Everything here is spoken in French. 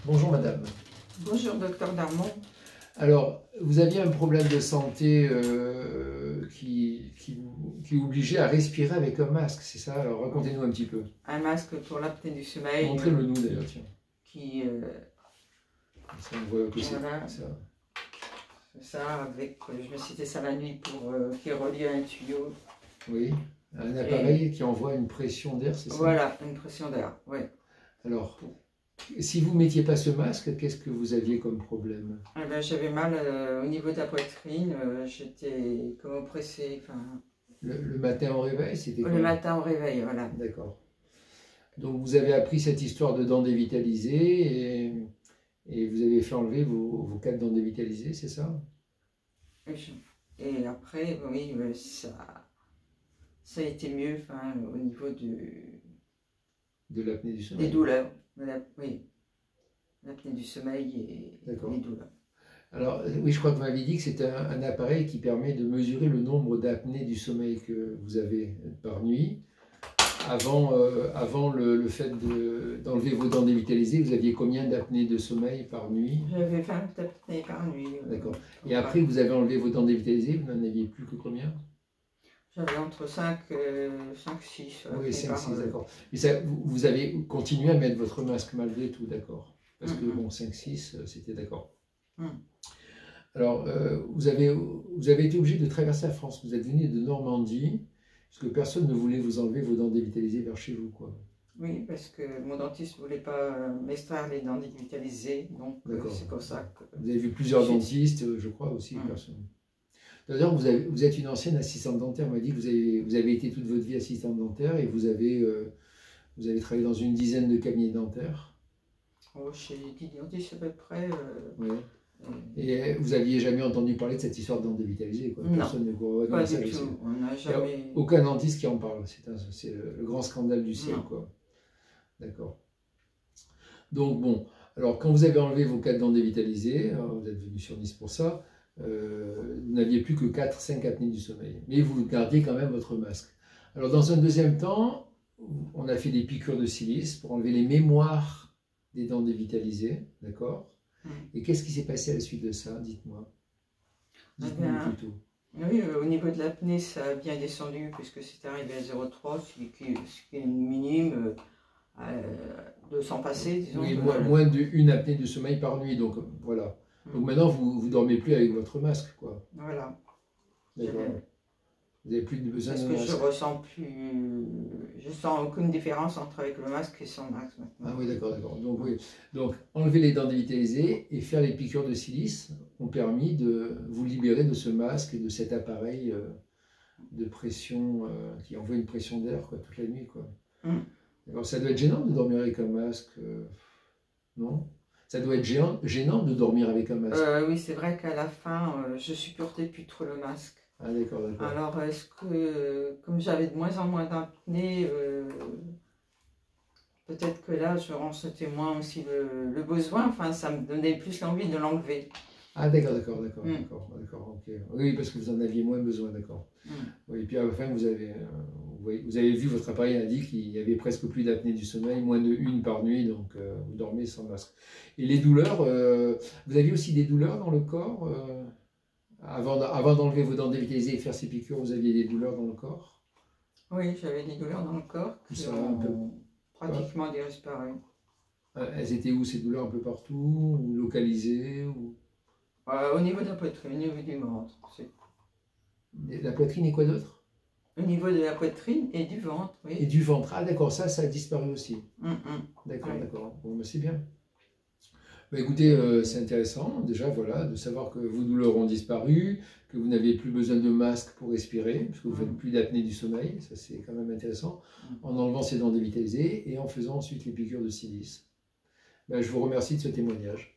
Bonjour madame. Bonjour docteur Darmon. Alors, vous aviez un problème de santé qui obligeait à respirer avec un masque, c'est ça? Alors racontez-nous un petit peu. Un masque pour l'apnée du sommeil. Montrez-le nous d'ailleurs, tiens. Qui, Ça, on voit que c'est voilà. ça. C'est ça, avec, je me citais ça la nuit, pour qui est relié à un tuyau. Oui, un appareil qui envoie une pression d'air, c'est ça? Voilà, une pression d'air, oui. Alors, si vous ne mettiez pas ce masque, qu'est-ce que vous aviez comme problème? Eh ben, j'avais mal au niveau de la poitrine, j'étais comme oppressée. Le matin au réveil, c'était Le matin au réveil, voilà. D'accord. Donc vous avez appris cette histoire de dents dévitalisées et vous avez fait enlever vos 4 dents dévitalisées, c'est ça? Et après, oui, ça a été mieux au niveau de l'apnée du sommeil. des douleurs. Oui, l'apnée du sommeil et les douleurs. Alors, oui, je crois que vous m'avez dit que c'est un appareil qui permet de mesurer le nombre d'apnées du sommeil que vous avez par nuit. Avant le fait d'enlever vos dents dévitalisées, vous aviez combien d'apnées de sommeil par nuit? J'avais 20 apnées par nuit. D'accord. Et après, vous avez enlevé vos dents dévitalisées, vous n'en aviez plus que combien? J'avais entre 5 et 6. Oui, 5, 6, d'accord. Mais ça, vous avez continué à mettre votre masque malgré tout, d'accord? Parce que bon, 5, 6, c'était d'accord. Alors, vous avez été obligé de traverser la France. Vous êtes venu de Normandie, parce que personne ne voulait vous enlever vos dents dévitalisées vers chez vous, quoi. Oui, parce que mon dentiste ne voulait pas m'extraire les dents dévitalisées, donc c'est pour ça que... Vous avez vu plusieurs dentistes, je crois aussi, personne. D'ailleurs, vous êtes une ancienne assistante dentaire. On m'a dit que vous avez été toute votre vie assistante dentaire et vous avez travaillé dans une dizaine de cabinets dentaires. Oh, chez 10 dentistes à peu près. Oui. Et vous n'aviez jamais entendu parler de cette histoire de dents dévitalisées, quoi? Personne ne croit. Pas du tout. On n'a jamais... Aucun dentiste qui en parle. C'est le grand scandale du ciel, quoi. D'accord. Donc bon, alors quand vous avez enlevé vos 4 dents dévitalisées, vous êtes venu sur Nice pour ça, vous n'aviez plus que 4-5 apnées du sommeil. Mais vous gardiez quand même votre masque. Alors dans un deuxième temps, on a fait des piqûres de silice pour enlever les mémoires des dents dévitalisées, d'accord? Et qu'est-ce qui s'est passé à la suite de ça? Dites-moi. Dites-moi plutôt. Oui, au niveau de l'apnée, ça a bien descendu puisque c'est arrivé à 0,3, ce qui est une minime de s'en passer, disons. Oui, moins d'une apnée de sommeil par nuit, donc voilà. Donc maintenant, vous ne dormez plus avec votre masque, quoi. Voilà. D'accord. Vous n'avez plus besoin de masque. Parce que je sens aucune différence entre avec le masque et sans masque maintenant. Ah oui, d'accord, d'accord. Donc, oui. Donc, enlever les dents dévitalisées et faire les piqûres de silice ont permis de vous libérer de ce masque et de cet appareil de pression qui envoie une pression d'air, quoi, toute la nuit, quoi. Alors, ça doit être gênant de dormir avec un masque, non? Ça doit être gênant de dormir avec un masque. Oui, c'est vrai qu'à la fin, je supportais plus trop le masque. Ah d'accord, d'accord. Alors, est-ce que, comme j'avais de moins en moins d'apnée, peut-être que là, je ressentais moins aussi le besoin, enfin, ça me donnait plus l'envie de l'enlever. Ah d'accord, d'accord, d'accord, d'accord, ok. Oui, parce que vous en aviez moins besoin, d'accord. Oui, et puis à la fin, vous avez vu, votre appareil indique qu'il y avait presque plus d'apnée du sommeil, moins de 1 par nuit, donc vous dormez sans masque. Et les douleurs, vous aviez aussi des douleurs dans le corps avant d'enlever vos dents dévitalisées et faire ces piqûres, vous aviez des douleurs dans le corps? Oui, j'avais des douleurs dans le corps qui ont pratiquement disparu. Elles étaient où ces douleurs? Un peu partout, ou localisées ou... Au niveau de la poitrine, au niveau du ventre. La poitrine et quoi d'autre? Au niveau de la poitrine et du ventre, oui. Et du ventre, ah d'accord, ça a disparu aussi. D'accord, oui. D'accord, bon, c'est bien. Bah, écoutez, c'est intéressant, déjà, voilà, de savoir que vos douleurs ont disparu, que vous n'avez plus besoin de masque pour respirer, parce que vous ne faites plus d'apnée du sommeil, ça c'est quand même intéressant, en enlevant ces dents dévitalisées et en faisant ensuite les piqûres de silice. Bah, je vous remercie de ce témoignage.